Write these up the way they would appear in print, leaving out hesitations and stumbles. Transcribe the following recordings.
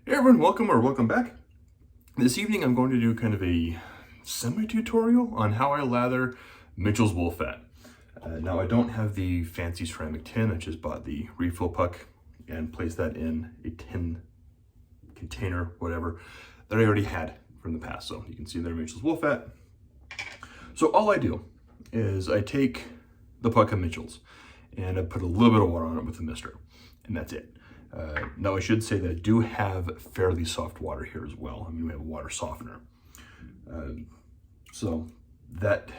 Hey everyone, welcome or welcome back. This evening I'm going to do kind of a semi-tutorial on how I lather Mitchell's wool fat. Now I don't have the fancy ceramic tin. I just bought the refill puck and placed that in a tin container, whatever, that I already had from the past. So you can see there Mitchell's wool fat. So all I do is I take the puck of Mitchell's and I put a little bit of water on it with a mister, and that's it. Now I should say that I do have fairly soft water here as well. I mean, we have a water softener. So that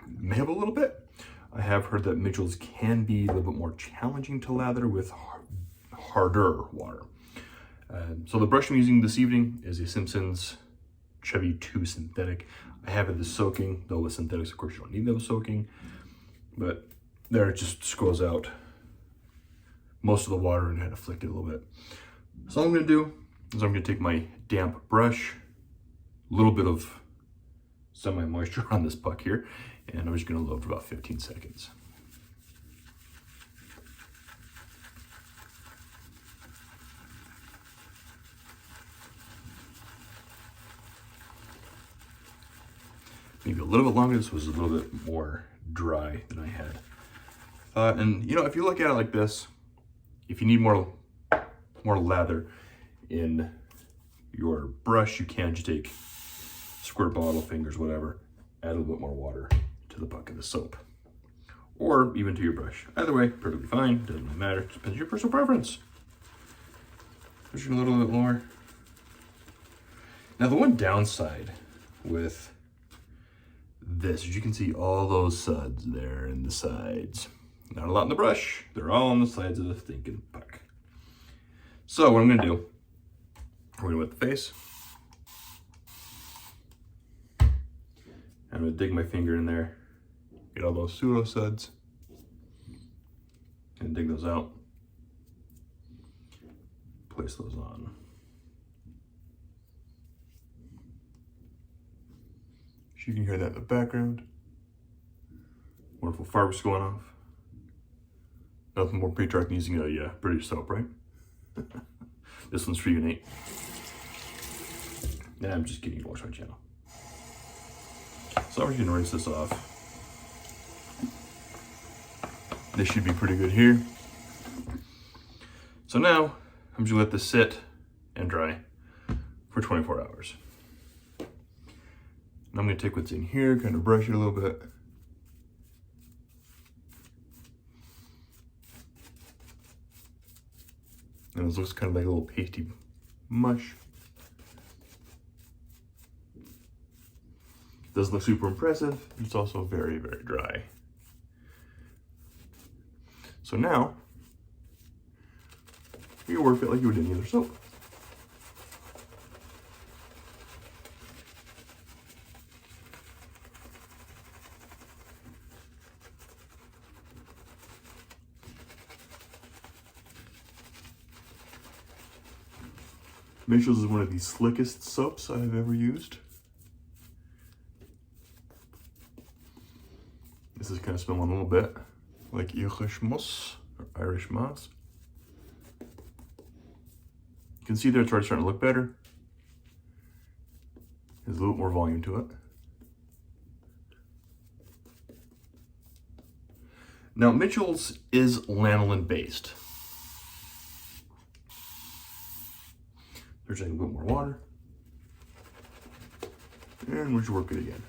may have a little bit. I have heard that Mitchell's can be a little bit more challenging to lather with harder water. So the brush I'm using this evening is a Simpson's Chevy 2 synthetic. I have it as soaking, though with synthetics, of course, you don't need them soaking. But there it just squirrels out most of the water and kind of flicked it a little bit. So all I'm gonna do is I'm gonna take my damp brush, a little bit of semi-moisture on this puck here, and I'm just gonna load for about 15 seconds. Maybe a little bit longer. This was a little bit more dry than I had. And you know, if you look at it like this, if you need more lather in your brush, you can just take squirt bottle, fingers, whatever, add a little bit more water to the bucket of soap, or even to your brush. Either way, perfectly fine, doesn't really matter, depends on your personal preference. Pushing a little bit more. Now the one downside with this, as you can see all those suds there in the sides. Not a lot in the brush, they're all on the sides of the stinking puck. So what I'm gonna do, we're gonna wet the face. I'm gonna dig my finger in there, get all those pseudo suds, and dig those out. Place those on. You can hear that in the background. Wonderful fireworks going off. Nothing more patriotic than using a British soap, right? This one's for you, Nate. Nah, I'm just kidding, you watch my channel. So I'm just gonna rinse this off. This should be pretty good here. So now, I'm just gonna let this sit and dry for 24 hours. And I'm gonna take what's in here, kind of brush it a little bit. And this looks kind of like a little pasty mush. It doesn't look super impressive. It's also very, very dry. So now, you work it like you would any other soap. Mitchell's is one of the slickest soaps I've ever used. This is kind of smelling a little bit like Irish moss or Irish moss. You can see there it's already starting to look better. There's a little more volume to it. Now Mitchell's is lanolin based. There's a little bit more water. And we'll just work it again.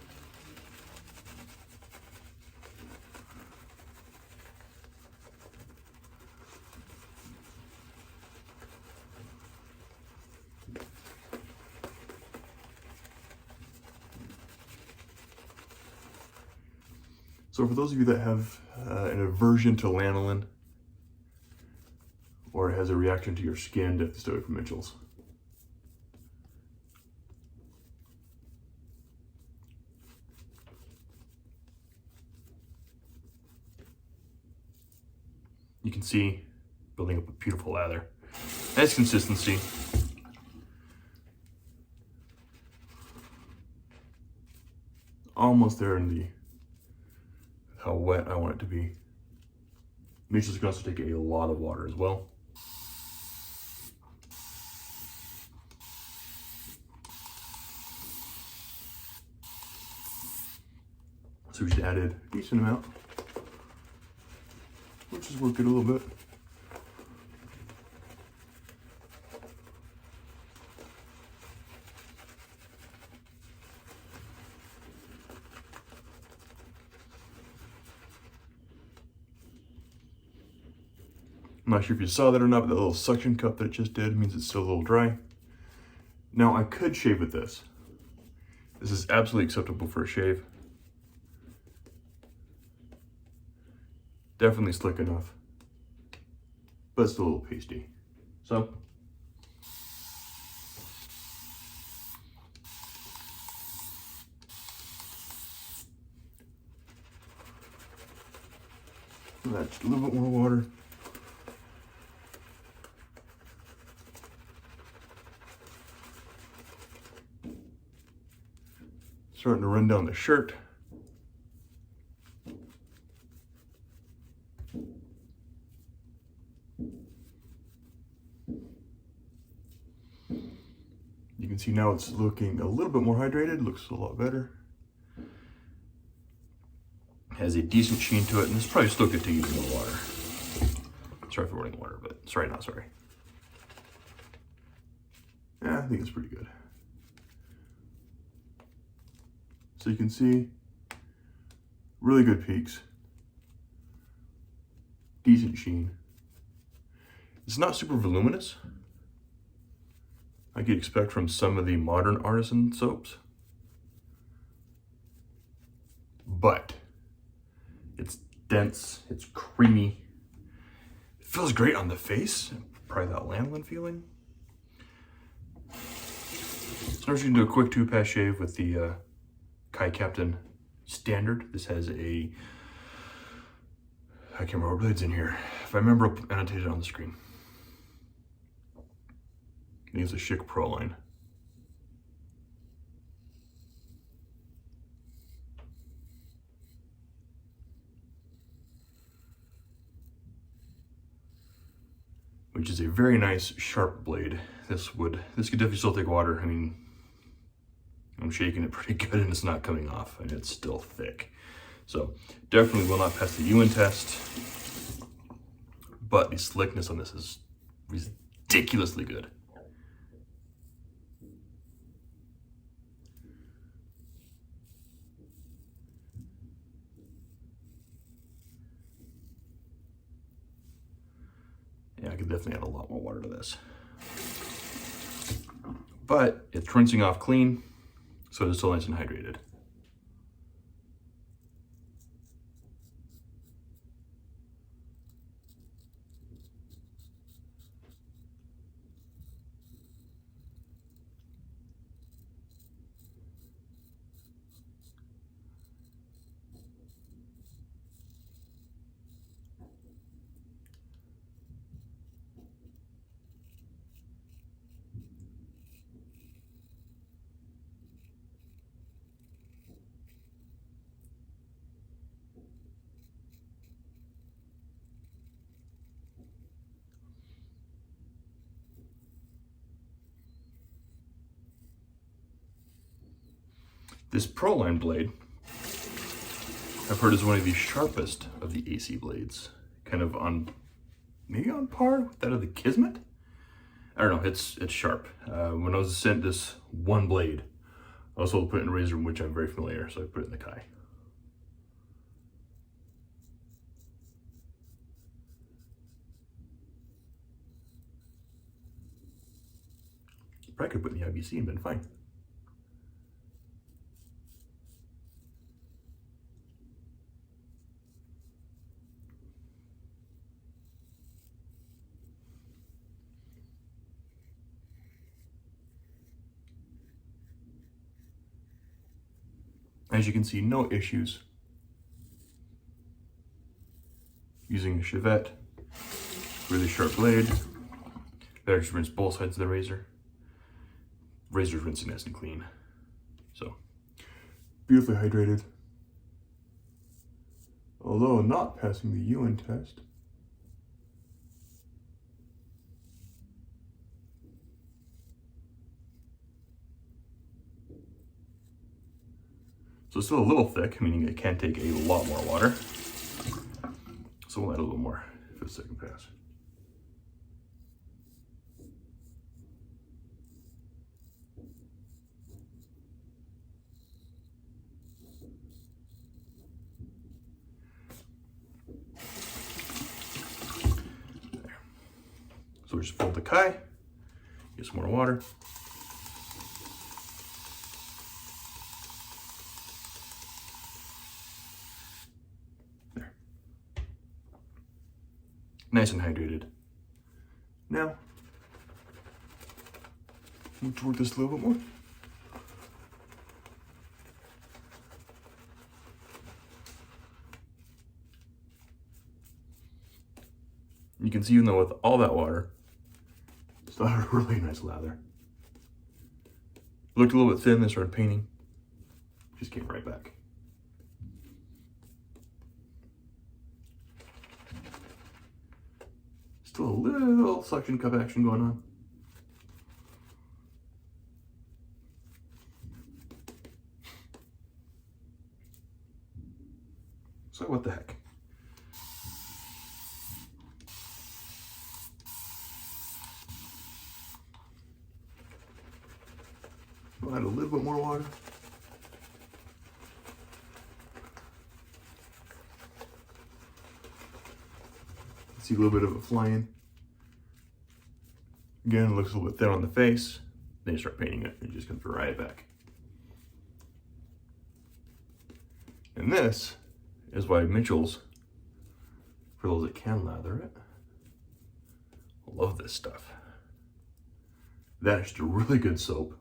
So for those of you that have an aversion to lanolin, or it has a reaction to your skin, definitely stay away from Mitchell's. You can see building up a beautiful lather. Nice consistency. Almost there in the how wet I want it to be. Mitchell's can also take a lot of water as well. So we just added a decent amount. We'll just work it a little bit. I'm not sure if you saw that or not, but that little suction cup that it just did means it's still a little dry. Now I could shave with this. This is absolutely acceptable for a shave. Definitely slick enough, but still a little pasty. So, that's a little bit more water. Starting to run down the shirt. You can see now it's looking a little bit more hydrated, looks a lot better. Has a decent sheen to it, and it's probably still good to use more water. Sorry for running water, but sorry, not sorry. Yeah, I think it's pretty good. So you can see really good peaks, decent sheen. It's not super voluminous, like you'd expect from some of the modern artisan soaps, but it's dense, it's creamy. It feels great on the face, probably that lanolin feeling. So I'm just gonna do a quick 2-pass shave with the Kai Captain Standard. This has a, I can't remember what blade's in here. If I remember, I'll annotate it on the screen. I think it's a Schick Pro line. Which is a very nice sharp blade. This could definitely still take water. I mean, I'm shaking it pretty good and it's not coming off and it's still thick. So definitely will not pass the Ewan test, but the slickness on this is ridiculously good. Yeah, I could definitely add a lot more water to this. But it's rinsing off clean, so it's still nice and hydrated. This Proline blade, I've heard, is one of the sharpest of the AC blades. Kind of maybe on par with that of the Kismet? I don't know, it's sharp. When I was sent this one blade, I was told to put it in a razor, which I'm very familiar, so I put it in the Kai. Probably could put it in the IBC and been fine. As you can see, no issues using a Chevette, really sharp blade. There, just rinse both sides of the razor. Razor's rinsing nice and clean. So, beautifully hydrated. Although not passing the Ewan test. So it's still a little thick, meaning it can take a lot more water. So we'll add a little more for the second pass. There. So we just fold the kai, get some more water. Nice and hydrated. Now, let's work this a little bit more. You can see, even though with all that water, it's still had a really nice lather. Looked a little bit thin, then started painting. Just came right back. Still a little suction cup action going on. So what the heck? We'll add a little bit more water. See a little bit of it flying. Again, it looks a little bit thin on the face. Then you start painting it, it just comes right back. And this is why Mitchell's, for those that can lather it, I love this stuff. That is just a really good soap.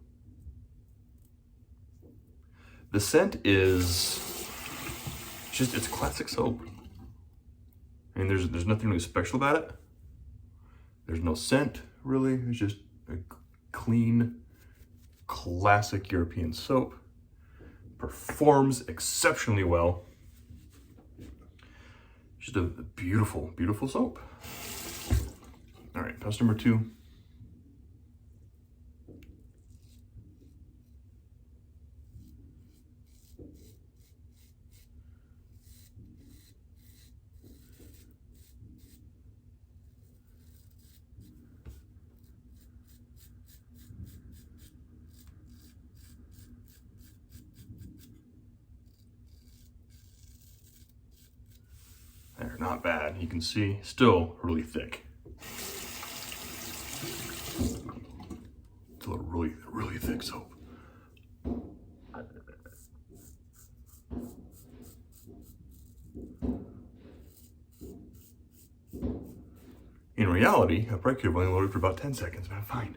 The scent is just, it's classic soap. I mean, there's nothing really special about it. There's no scent, really. It's just a clean, classic European soap. Performs exceptionally well. Just a beautiful, beautiful soap. All right, pass number 2. There, not bad. You can see, still really thick. Still a really, really thick soap. In reality, I probably could have only loaded for about 10 seconds, but I'm fine.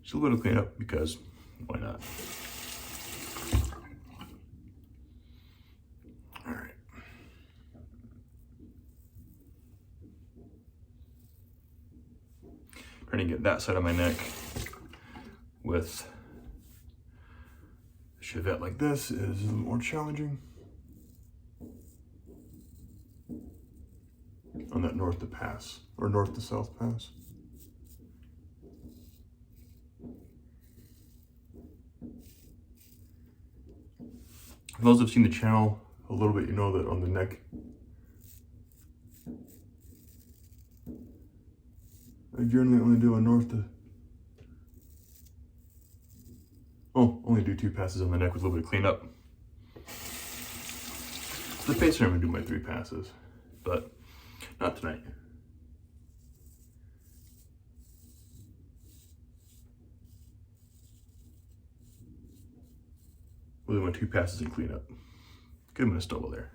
Just a little cleanup, because why not? All right. Trying to get that side of my neck with a Chevette like this is a little more challenging. On that north to pass, or north to south pass. For those who've seen the channel a little bit, you know that on the neck, I generally only do a north to, only do 2 passes on the neck with a little bit of cleanup. For the face, I'm gonna do my 3 passes, but not tonight. We'll do my 2 passes and clean up. Give him a stubble there.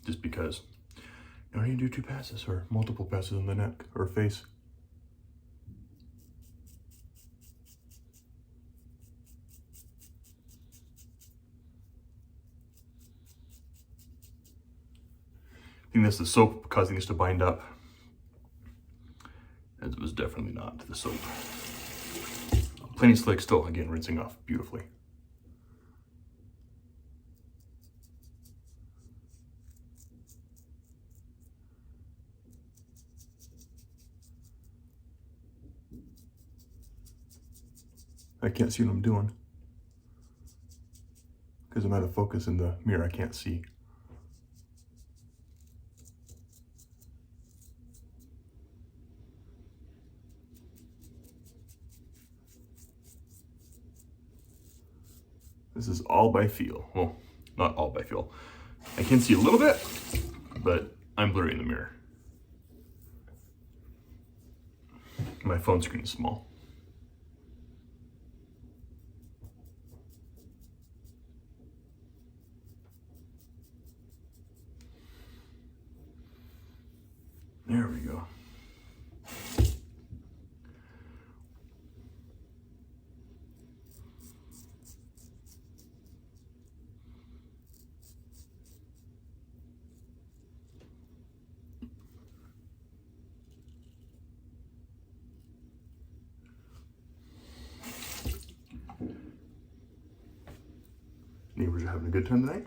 Just because you don't need to do 2 passes or multiple passes on the neck or face. I think that's the soap causing this to bind up. It was definitely not the soap. plenty slick still, again, rinsing off beautifully. I can't see what I'm doing because I'm out of focus in the mirror. I can't see. This is all by feel. Well, not all by feel. I can see a little bit, but I'm blurry in the mirror. My phone screen is small. There we go. Neighbors are having a good time tonight.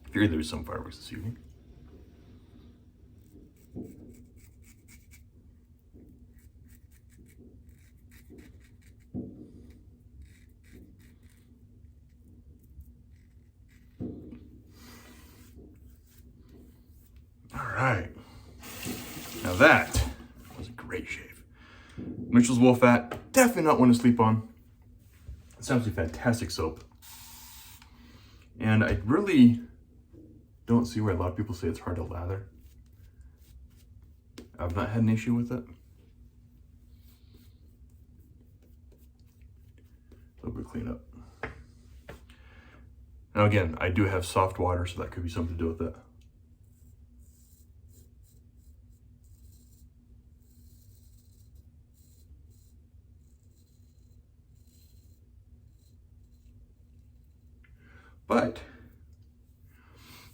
Figured there was some fireworks this evening. All right. Now that was a great shave. Mitchell's Wool Fat, definitely not one to sleep on. It's absolutely fantastic soap. And I really don't see where a lot of people say it's hard to lather. I've not had an issue with it. A little bit cleanup. Now again, I do have soft water, so that could be something to do with it. But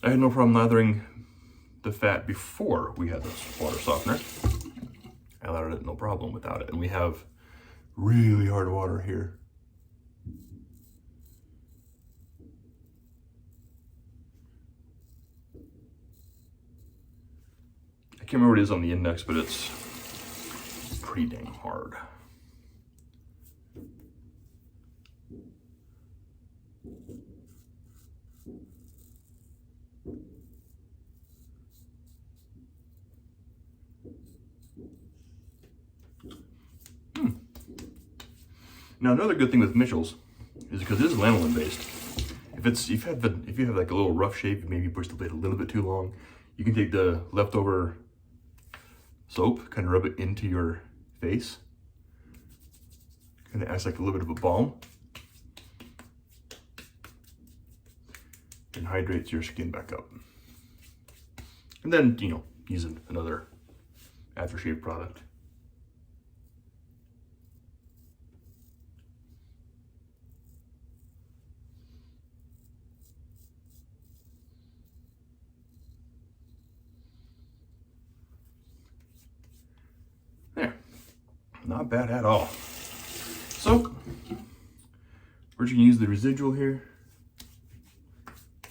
I had no problem lathering the fat before we had this water softener. I lathered it no problem without it. And we have really hard water here. I can't remember what it is on the index, but it's pretty dang hard. Now another good thing with Mitchell's is because this is lanolin based. If you have like a little rough shave, maybe you push the blade a little bit too long, you can take the leftover soap, kind of rub it into your face. Kind of acts like a little bit of a balm. And hydrates your skin back up. And then, you know, use another aftershave product. There, not bad at all. So, we're just gonna use the residual here.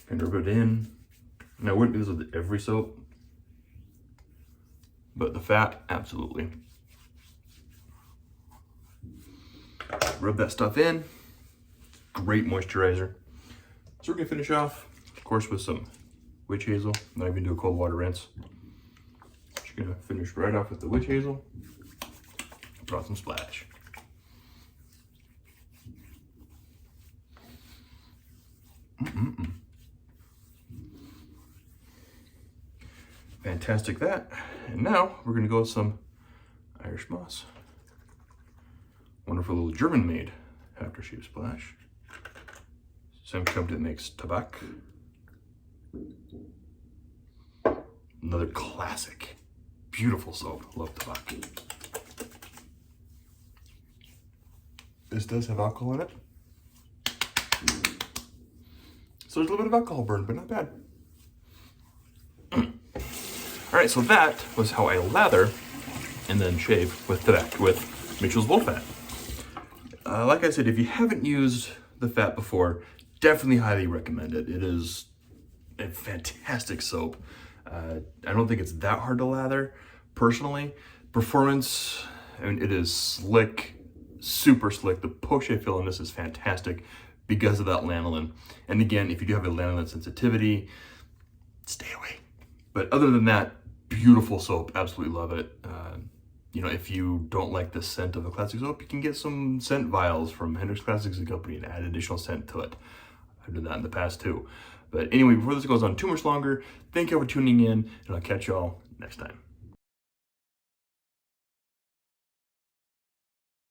Kind of rub it in. And I wouldn't do this with every soap, but the fat, absolutely. Rub that stuff in. Great moisturizer. So we're gonna finish off, of course, with some witch hazel. Not even do a cold water rinse. Just gonna finish right off with the witch hazel. Draw some splash. Fantastic that. And now we're gonna go with some Irish moss. Wonderful little German made aftershave splash. Same company that makes Tabak. Another classic, beautiful soap. Love Tabak. This does have alcohol in it. So there's a little bit of alcohol burn, but not bad. All right, so that was how I lather and then shave with Mitchell's Wool Fat. Like I said, if you haven't used the fat before, definitely highly recommend it. It is a fantastic soap. I don't think it's that hard to lather, personally. Performance, I mean, it is slick, super slick. The push I feel in this is fantastic because of that lanolin. And again, if you do have a lanolin sensitivity, stay away. But other than that, beautiful soap, absolutely love it. You know, if you don't like the scent of a classic soap, you can get some scent vials from Hendrix Classics & Company and add additional scent to it. I've done that in the past too. But anyway, before this goes on too much longer, thank you for tuning in, and I'll catch y'all next time.